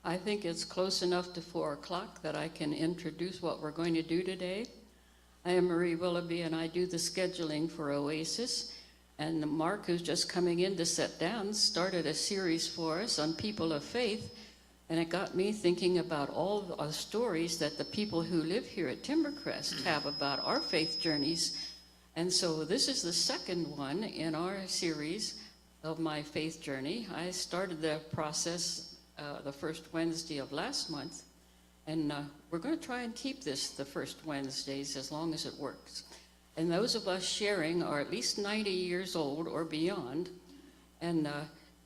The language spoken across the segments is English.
I think it's close enough to 4 o'clock that I can introduce what we're going to do today. I am Marie Willoughby, and I do the scheduling for Oasis. And Mark, who's just coming in to sit down, started a series for us on people of faith. And it got me thinking about all the stories that the people who live here at Timbercrest have about our faith journeys. And so this is the second one in our series of my faith journey. I started the process the first Wednesday of last month, and we're going to try and keep this the first Wednesdays as long as it works. And those of us sharing are at least 90 years old or beyond. And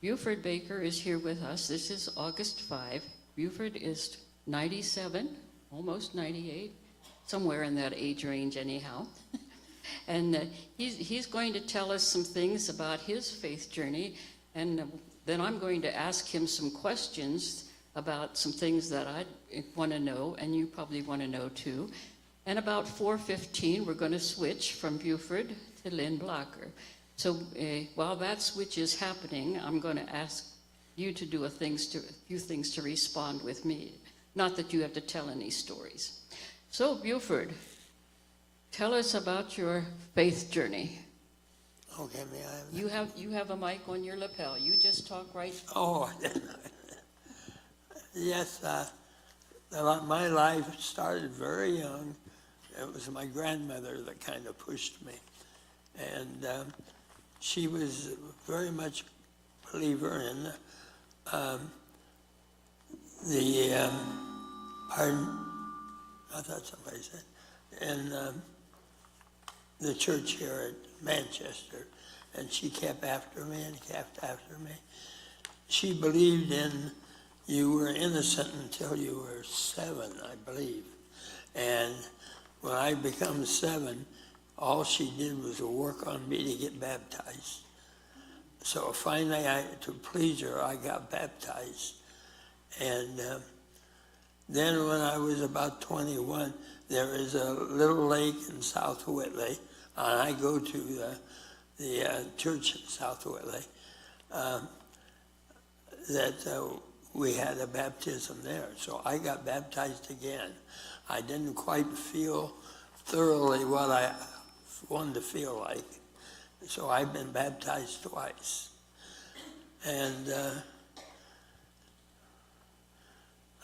Buford Baker is here with us. This is August 5. Buford is 97, almost 98, somewhere in that age range anyhow. And he's going to tell us some things about his faith journey, and then I'm going to ask him some questions about some things that I want to know, and you probably want to know too. And about 4:15, we're going to switch from Buford to Lynn Blocher. So while that switch is happening, I'm going to ask you to do a few things to respond with me. Not that you have to tell any stories. So Buford, tell us about your faith journey. Okay, may I? You have a mic on your lapel. You just talk right. Oh, yes. My life started very young. It was my grandmother that kind of pushed me, and she was very much a believer in I thought somebody said, in the church here at Manchester, and she kept after me and kept after me. She believed in you were innocent until you were 7, I believe. And when I become 7, all she did was work on me to get baptized. So finally, to please her, I got baptized. And then when I was about 21, there is a little lake in South Whitley, and I go to the church in South Whitley, that we had a baptism there. So I got baptized again. I didn't quite feel thoroughly what I wanted to feel like. So I've been baptized twice. And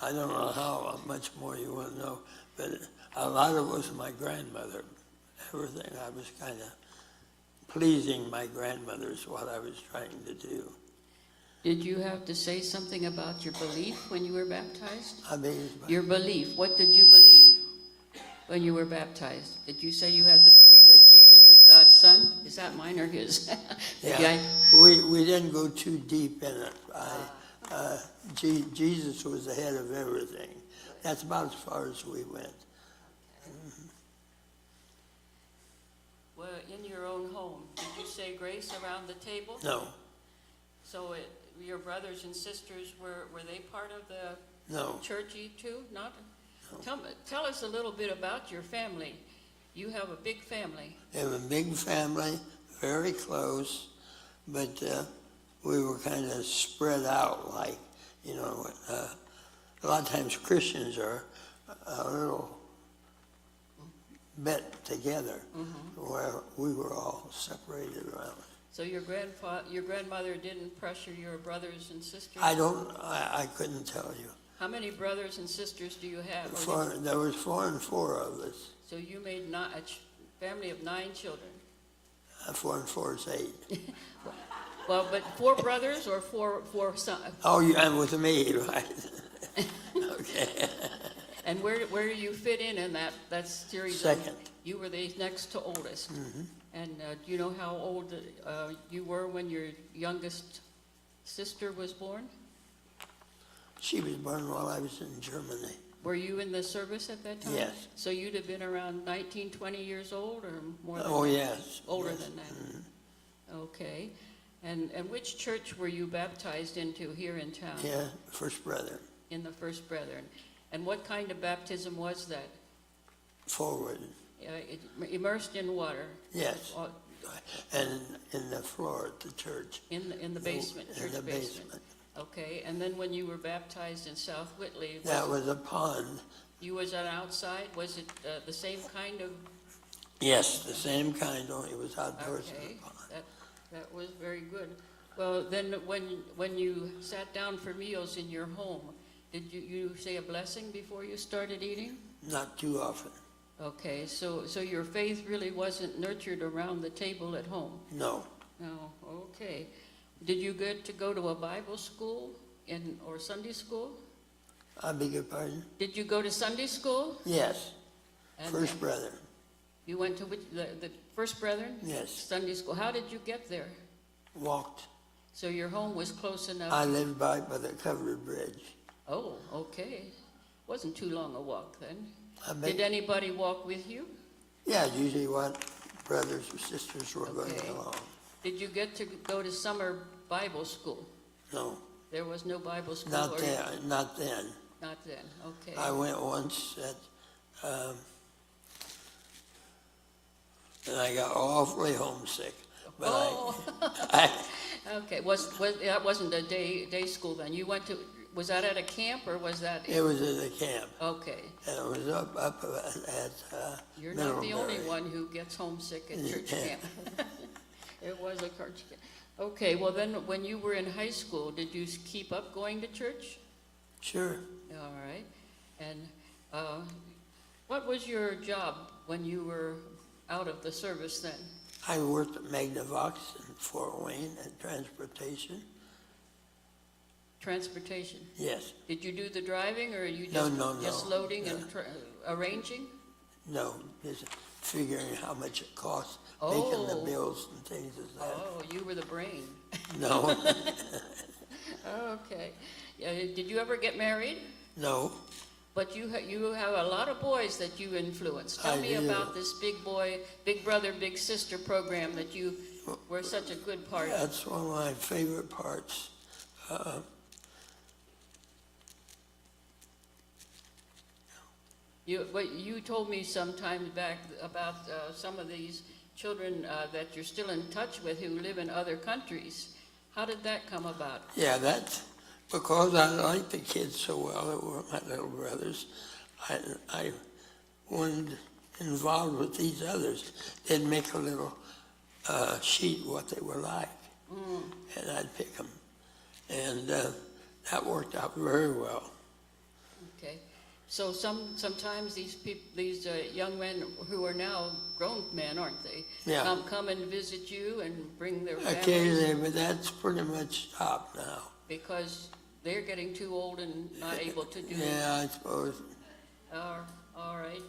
I don't know how much more you want to know, but a lot of it was my grandmother. Everything, I was kind of pleasing my grandmother is what I was trying to do. Did you have to say something about your belief when you were baptized? I mean, your belief. What did you believe when you were baptized? Did you say you had to believe that Jesus is God's son? Is that mine or his? Yeah, we didn't go too deep in it. Jesus was the head of everything. That's about as far as we went. Mm-hmm. Well, in your own home, did you say grace around the table? No. So your brothers and sisters, were they part of the No. church too? Not? No. Tell us a little bit about your family. You have a big family. We have a big family, very close, but we were kind of spread out, like, you know, a lot of times Christians are a little bit together, where we were all separated around. So your grandmother didn't pressure your brothers and sisters? I couldn't tell you. How many brothers and sisters do you have? There was 4 and 4 of us. So you made a family of 9 children. 4 and 4 is 8. Well, but 4 brothers or 4 sons? Oh, and with me, right? Okay. And where do you fit in that series? Second. You were the next to oldest. Mm-hmm. And do you know how old you were when your youngest sister was born? She was born while I was in Germany. Were you in the service at that time? Yes. So you'd have been around 19, 20 years old or more than Oh, that? yes. Older yes. than that? Mm-hmm. Okay. And which church were you baptized into here in town? Yeah, First Brethren. In the First Brethren. And what kind of baptism was that? Forward. Immersed in water? Yes. And in the floor at the church. In the basement, church in the basement. Okay, and then when you were baptized in South Whitley, That was a pond. you was on outside, was it the same kind of? Yes, the same kind, only it was outdoors in Okay, the pond. that was very good. Well, then when you sat down for meals in your home, did you say a blessing before you started eating? Not too often. Okay, so your faith really wasn't nurtured around the table at home? No. No, okay. Did you get to go to a Bible school or Sunday school? I beg your pardon? Did you go to Sunday school? Yes. And First brother. You went to the First Brethren? Yes. Sunday school. How did you get there? Walked. So your home was close enough? I lived by the covered bridge. Oh, okay. Wasn't too long a walk then. Did anybody walk with you? Yeah, usually what brothers or sisters were going Okay. along. Did you get to go to summer Bible school? No, There was no Bible school? not then. Not then. Not then, okay. I went once and I got awfully homesick. But Okay, that wasn't a day school then. You went to, was that at a camp or was that? it was at a camp. Okay. And it was up at You're not the only Middlebury. one who gets homesick at church Yeah. camp. It was a church camp. Okay, well then, when you were in high school, did you keep up going to church? Sure. All right. And what was your job when you were out of the service then? I worked at Magnavox in Fort Wayne at transportation. Transportation. Yes. Did you do the driving, or you No, just, no, just no. loading and arranging? No, just figuring how much it costs, making the Oh. bills and things like that. Oh, you were the brain. No, Okay. Did you ever get married? no. But you have a lot of boys that you influenced. Tell I me do. about this big brother, big sister program that you were such a good part of. That's one of my favorite parts. You told me sometime back about some of these children that you're still in touch with who live in other countries. How did that come about? Yeah, that's because I liked the kids so well. They were my little brothers. I wasn't involved with these others. They'd make a little sheet what they were like, and I'd pick them. And that worked out very well. Okay. So sometimes these young men who are now grown men, aren't they? Yeah. Come and visit you and bring their families Occasionally, but that's pretty much stopped now. because they're getting too old and not able to do it. Yeah, I suppose. All right.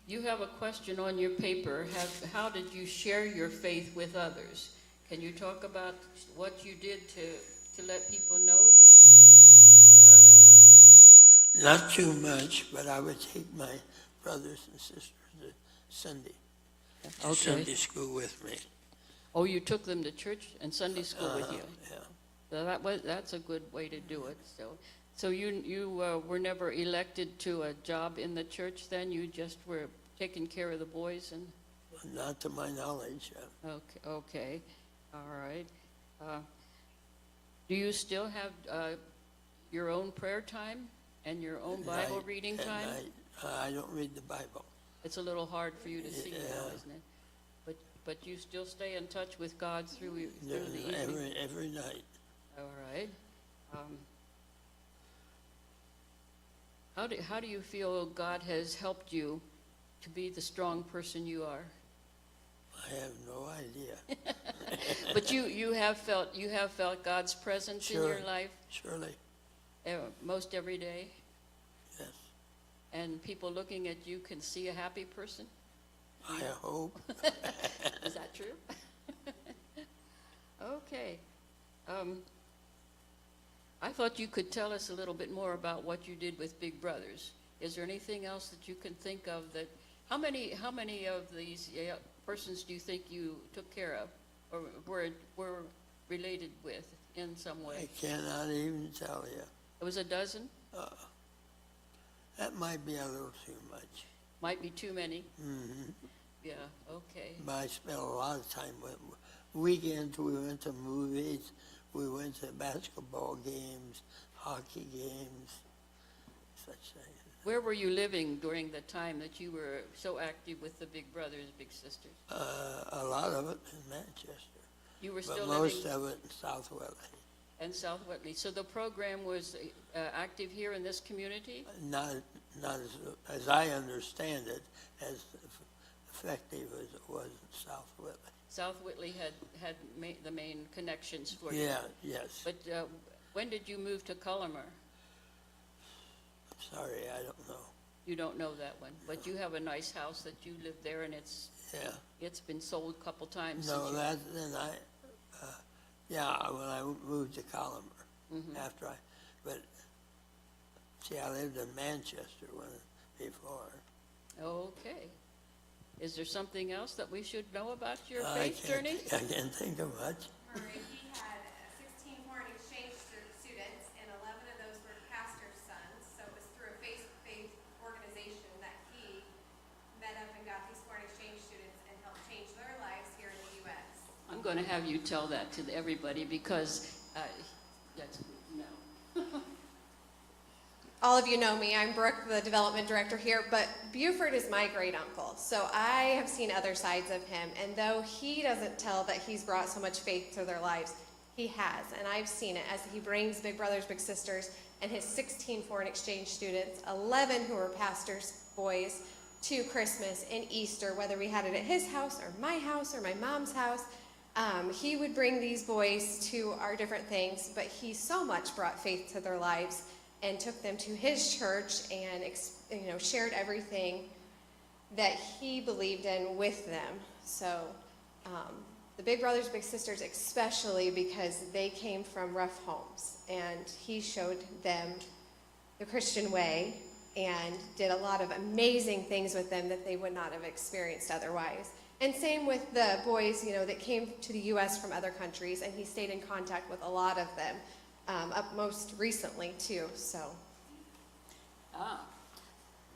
You have a question on your paper. How did you share your faith with others? Can you talk about what you did to let people know that you... Not too much, but I would take my brothers and sisters to Sunday school with me. Oh, you took them to church and Sunday school with you. Yeah. So that's a good way to do it. So you were never elected to a job in the church then? You just were taking care of the boys and... Not to my knowledge. Okay, all right. Do you still have your own prayer time and your own Bible reading time? I don't read the Bible. It's a little hard for you to see now, Yeah. isn't it? But you still stay in touch with God through the evening? Every night. All right. How do you feel God has helped you to be the strong person you are? I have no idea. But you have felt God's presence in your life Surely, most every day, yes. and people looking at you can see a happy person. I hope. Is that true? Okay. I thought you could tell us a little bit more about what you did with Big Brothers. Is there anything else that you can think of that? How many of these persons do you think you took care of, or were related with in some I way? cannot even tell you. It was a dozen. That might be a little too much. Might be too many. Mm-hmm. Yeah. Okay. But I spent a lot of time with them. Weekends we went to movies. we went to basketball games, hockey games, such things. Where were you living during the time that you were so active with the Big Brothers, Big Sisters? A lot of it in Manchester, You were but still most living of it in South Whitley. in South Whitley. So the program was active here in this community? Not as I understand it, as effective as it was in South Whitley. South Whitley had the main connections for you. Yeah, yes. But when did you move to Cullimer? Sorry, I don't know. You don't know that one, but you have a nice house that you live there, and it's been sold a couple times. No, since then when I moved to Collimer, after but see, I lived in Manchester before. Okay. Is there something else that we should know about your I faith journey? I can't think of much. Murray, he had 16 foreign exchange students, and 11 of those were pastor's sons. So it was through a faith organization that he met up and got these foreign exchange students and helped change their lives here in the U.S. I'm going to have you tell that to everybody because that's no. All of you know me. I'm Brooke, the development director here, but Buford is my great uncle. So I have seen other sides of him, and though he doesn't tell that he's brought so much faith to their lives, he has, and I've seen it as he brings Big Brothers, Big Sisters, and his 16 foreign exchange students, 11 who are pastors' boys, to Christmas and Easter, whether we had it at his house or my mom's house. He would bring these boys to our different things, but he so much brought faith to their lives and took them to his church and shared everything that he believed in with them. So the Big Brothers, Big Sisters, especially because they came from rough homes, and he showed them the Christian way and did a lot of amazing things with them that they would not have experienced otherwise. And same with the boys, that came to the U.S. from other countries, and he stayed in contact with a lot of them. Up most recently too, so.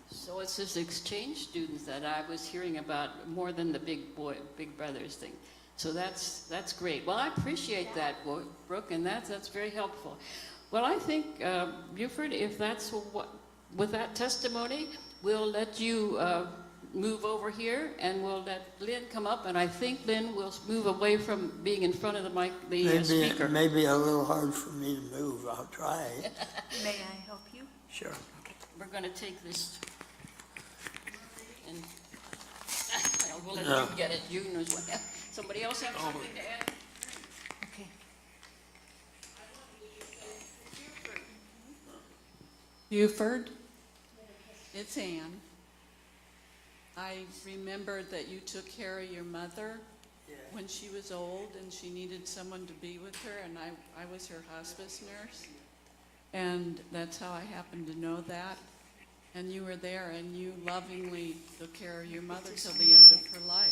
So it's this exchange students that I was hearing about more than the Big Brothers thing. So that's great. Well, I appreciate that, Brooke, and that's very helpful. Well, I think, Buford, if that's with that testimony, we'll let you move over here, and we'll let Lynn come up, and I think Lynn will move away from being in front of the mic, speaker. Maybe a little hard for me to move. I'll try. May I help you? Sure. Okay, we're going to take this, and we'll let you get it. You know what? Somebody else have something to add? Okay. Buford, it's Ann. I remembered that you took care of your mother when she was old and she needed someone to be with her, and I was her hospice nurse. And that's how I happened to know that. And you were there, and you lovingly took care of your mother till the end of her life.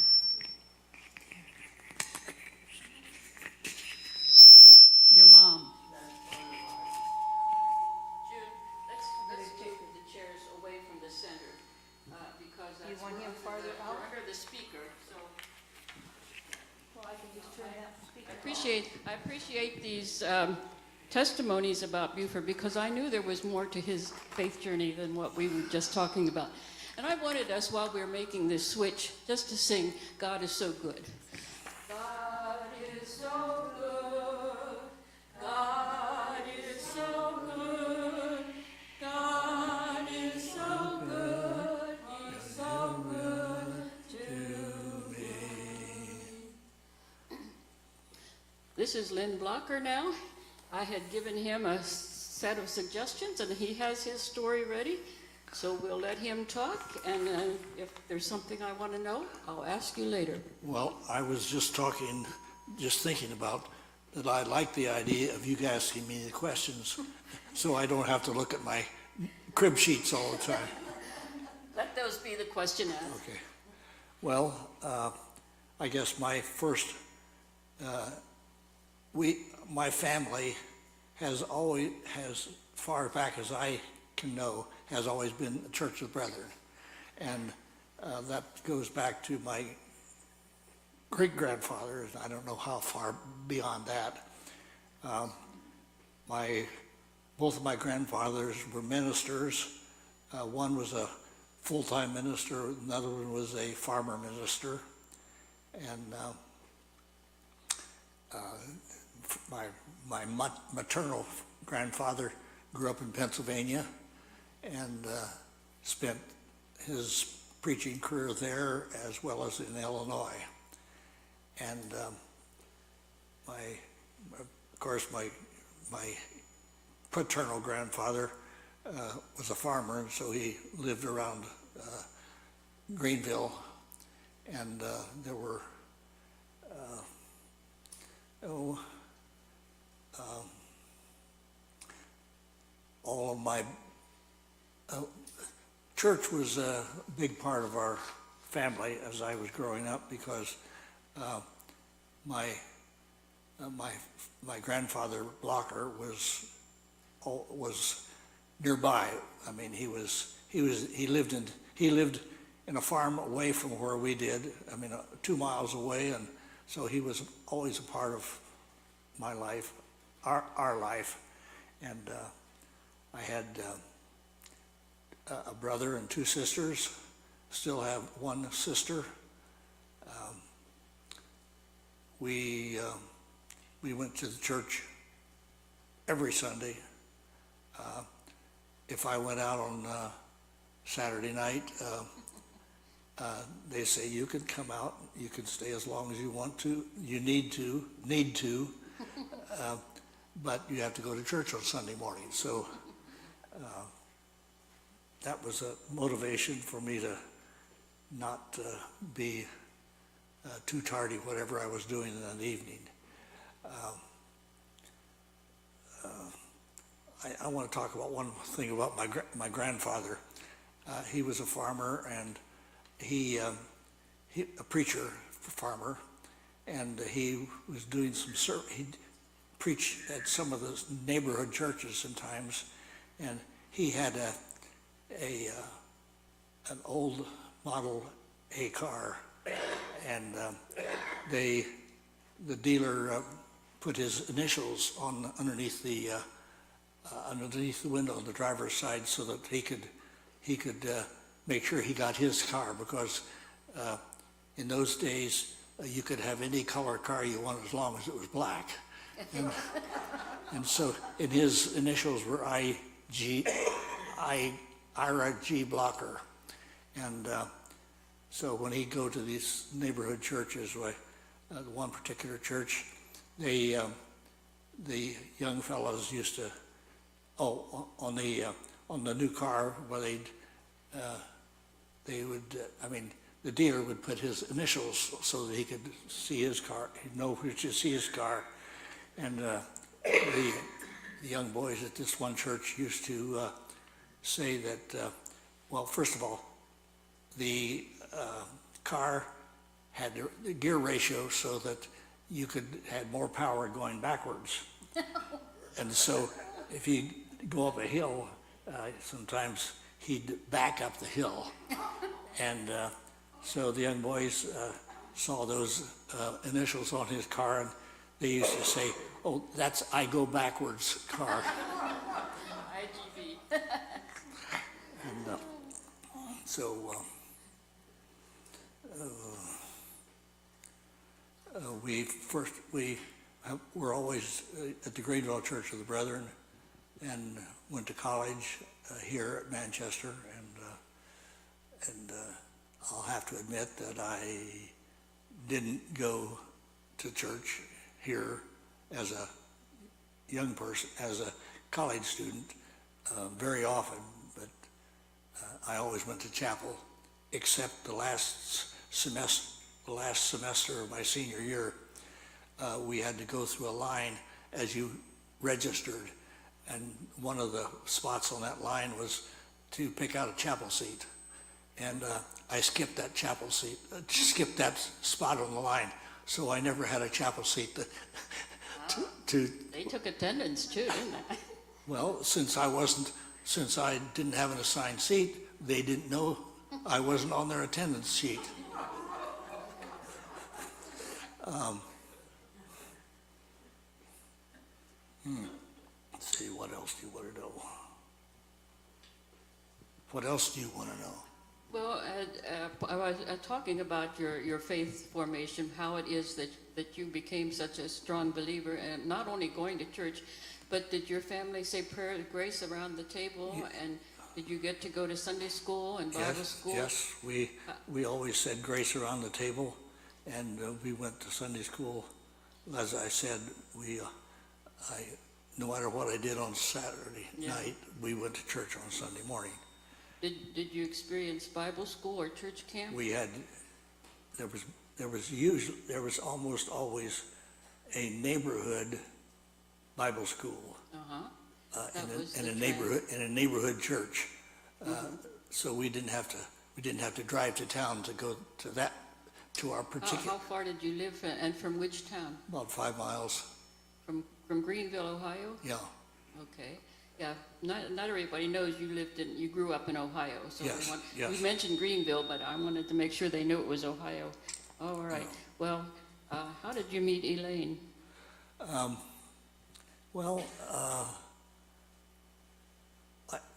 Your mom. Jude, let's take the chairs away from the center, because that's. You want him we're farther we're out? under the speaker, so. Well, I can just turn that speaker I appreciate these testimonies about Buford, because I knew there was more to his faith journey than what we were just talking about. And I wanted us, while we were making this switch, just to sing, God is so good. God is so good. God is so good. God is so good. He's so good to me. This is Lynn Blocher now. I had given him a set of suggestions, and he has his story ready. So we'll let him talk, and if there's something I want to know, I'll ask you later. Well, I was just thinking about that I like the idea of you guys asking me the questions so I don't have to look at my crib sheets all the time. Let those be the question asked. Okay. Well, I guess my first, my family has far back as I can know, has always been the Church of the Brethren. And that goes back to my great-grandfather, I don't know how far beyond that. Both of my grandfathers were ministers. One was a full-time minister, another one was a farmer minister. And my maternal grandfather grew up in Pennsylvania and spent his preaching career there as well as in Illinois. And of course, my paternal grandfather was a farmer, and so he lived around Greenville, and there were all of my church was a big part of our family as I was growing up, because my grandfather Blocher was nearby. I mean, he lived in a farm away from where we did. I mean, 2 miles away, and so he was always a part of my life, our life. And I had a brother and 2 sisters. Still have 1 sister. We went to the church every Sunday. If I went out on Saturday night, they say you can come out, you can stay as long as you want to, you need to, but you have to go to church on Sunday morning. So that was a motivation for me to not be too tardy, whatever I was doing in the evening. I want to talk about one thing about my grandfather. He was a farmer, and he a preacher, farmer, and he was doing he preached at some of the neighborhood churches sometimes, and he had an old Model A car, and the dealer put his initials underneath the window on the driver's side so that he could make sure he got his car, because in those days you could have any color car you wanted as long as it was black. And so, and his initials were Ira G. Blocher. And so when he'd go to these neighborhood churches, one particular church, the young fellows used to, on the new car, where the dealer would put his initials so that he could see his car, he'd know which to see his car. And the young boys at this one church used to say that, well, first of all, the car had the gear ratio so that you had more power going backwards. And so if you go up a hill, sometimes he'd back up the hill. And so the young boys saw those initials on his car, and they used to say, "Oh, that's I go backwards car." IGB. And so we're always at the Greenville Church of the Brethren, and went to college here at Manchester, and I'll have to admit that I didn't go to church here as a young person, as a college student, very often, but I always went to chapel, except the last semester of my senior year. We had to go through a line as you registered, and one of the spots on that line was to pick out a chapel seat. And I skipped that chapel seat, skipped that spot on the line, so I never had a chapel seat to They took attendance too, didn't they? well, since I didn't have an assigned seat, they didn't know I wasn't on their attendance sheet. Let's see, what else do you want to know? What else do you want to know? Well, I was talking about your faith formation, how it is that you became such a strong believer, and not only going to church, but did your family say prayer of grace around the table? And did you get to go to Sunday school and Bible school? Yes, we always said grace around the table, and we went to Sunday school. As I said, no matter what I did on Saturday night, we went to church on Sunday morning. Did you experience Bible school or church camp? We had, there was almost always a neighborhood Bible school. In a neighborhood church. So we didn't have to drive to town to go to our particular. How far did you live, and from which town? About 5 miles. From Greenville, Ohio? Yeah. Okay. Yeah, not everybody knows you grew up in Ohio. So Yes, yes. we mentioned Greenville, but I wanted to make sure they knew it was Ohio. All right. Well, how did you meet Elaine?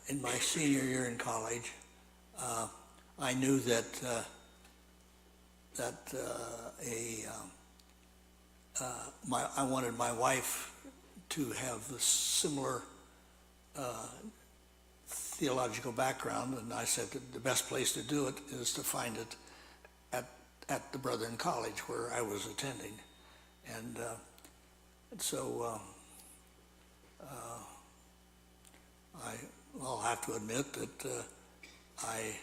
In my senior year in college, I knew that I wanted my wife to have the similar theological background, and I said that the best place to do it is to find it at the Brethren College where I was attending, and so I'll have to admit that I,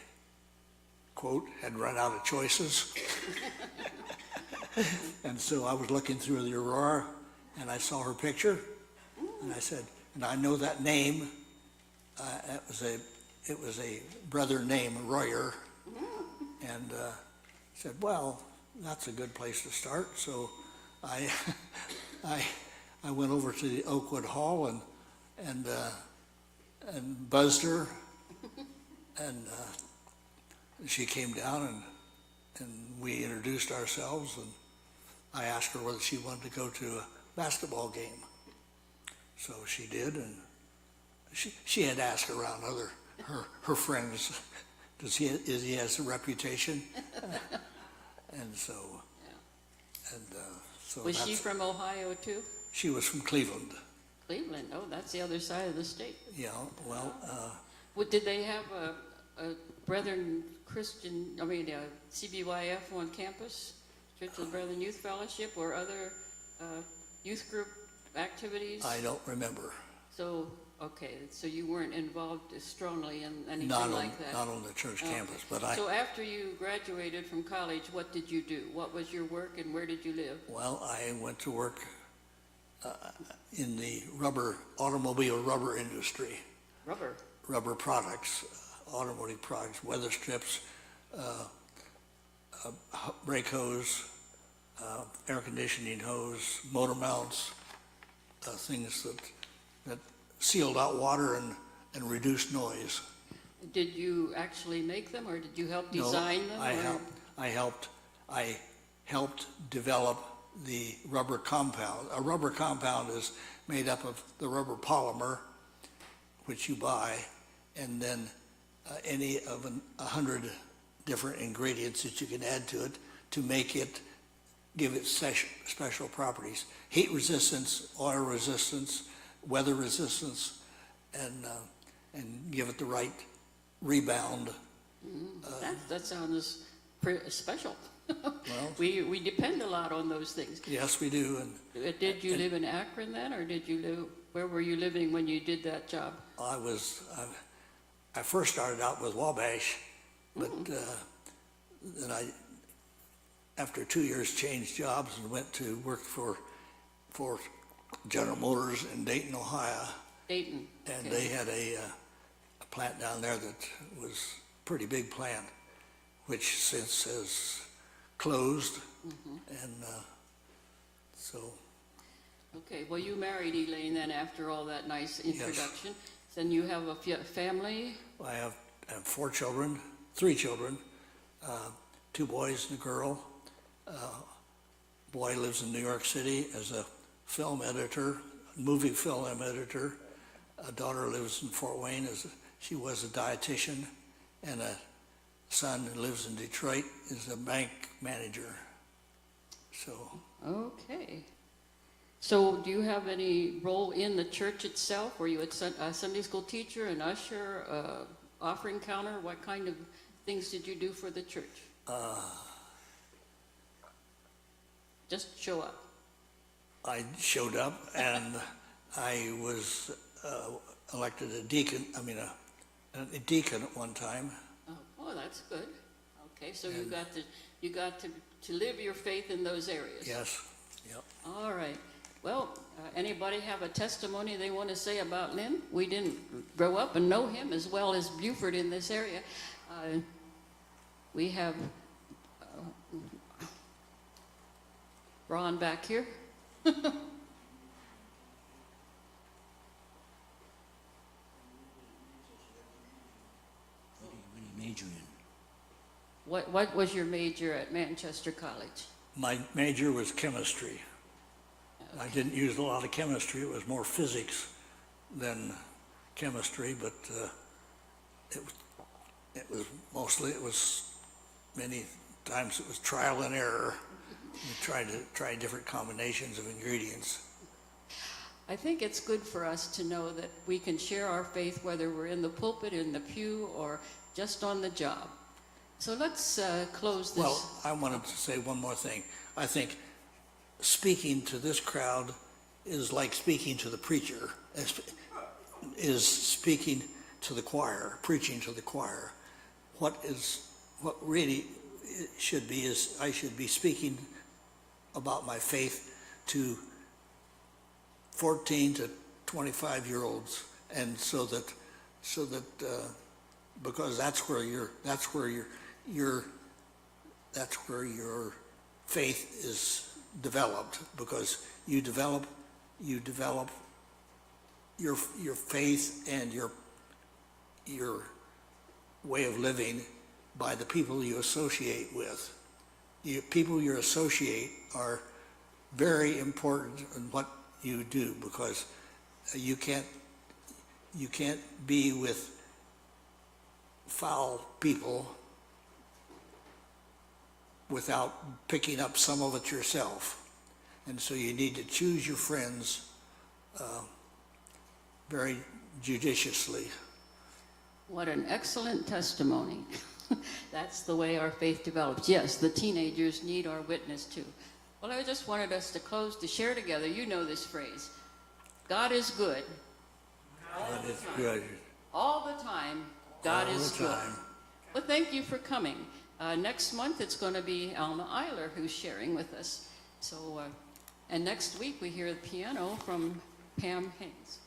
quote, had run out of choices. And so I was looking through the Aurora, and I saw her picture, and I said, and I know that name. It was a brother named Royer, and said, well, that's a good place to start. So I went over to the Oakwood Hall and buzzed her, and she came down and we introduced ourselves, and I asked her whether she wanted to go to a basketball game. So she did, and she had asked around her friends, he has a reputation? And so, Was she from Ohio too? She was from Cleveland. Cleveland, oh, that's the other side of the state. Yeah, well. Did they have a Brethren CBYF on campus? Church of the Brethren Youth Fellowship, or other youth group activities? I don't remember. So, okay, so you weren't involved strongly in anything like that? Not on the church campus, but So after you graduated from college, what did you do? What was your work, and where did you live? Well, I went to work in the automobile rubber industry. Rubber products, automotive products, weather strips, brake hose, air conditioning hose, motor mounts, things that sealed out water and reduced noise. Did you actually make them, or did you help design them? I helped develop the rubber compound. A rubber compound is made up of the rubber polymer, which you buy, and then any of 100 different ingredients that you can add to it to make it, give it special properties. Heat resistance, oil resistance, weather resistance, and give it the right rebound. That sounds special. Well, we depend a lot on those things. yes, we do. And Did you live in Akron then, or where were you living when you did that job? I first started out with Wabash, but then after 2 years, changed jobs and went to work for General Motors in Dayton, Ohio. Dayton. And okay. they had a plant down there that was a pretty big plant, which since has closed. And so. Okay, well, you married Elaine then after all that nice introduction. Yes. Then you have a family? I have 3 children, 2 boys and a girl. Boy lives in New York City as a film editor, movie film editor. A daughter lives in Fort Wayne. She was a dietitian, and a son who lives in Detroit is a bank manager. So Okay. So do you have any role in the church itself? Were you a Sunday school teacher, an usher, offering counter? What kind of things did you do for the church? Just show up. I showed up, and I was elected a deacon. A deacon at one time. Oh, that's good. Okay, so you got to live your faith in those areas. Yes. Yep. All right. Well, anybody have a testimony they want to say about Lynn? We didn't grow up and know him as well as Buford in this area. We have Ron back here. What do you major in? What was your major at Manchester College? My major was chemistry. I didn't use a lot of chemistry. It was more physics than chemistry, but it was many times it was trial and error. We try different combinations of ingredients. I think it's good for us to know that we can share our faith whether we're in the pulpit, in the pew, or just on the job. So let's close this. Well, I wanted to say one more thing. I think speaking to this crowd is like speaking to the preacher, is speaking to the choir, preaching to the choir. What really it should be is I should be speaking about my faith to 14 to 25-year-olds, and so that because that's where your faith is developed, because you develop your faith and your way of living by the people you associate with. People you associate are very important in what you do, because you can't be with foul people without picking up some of it yourself. And so you need to choose your friends very judiciously. What an excellent testimony. That's the way our faith develops. Yes, the teenagers need our witness too. Well, I just wanted us to close, to share together. You know this phrase. God is good. God is good. All the time, God All is the good. time. Well, thank you for coming. Next month, it's going to be Alma Eiler who's sharing with us. So, and next week, we hear the piano from Pam Haynes.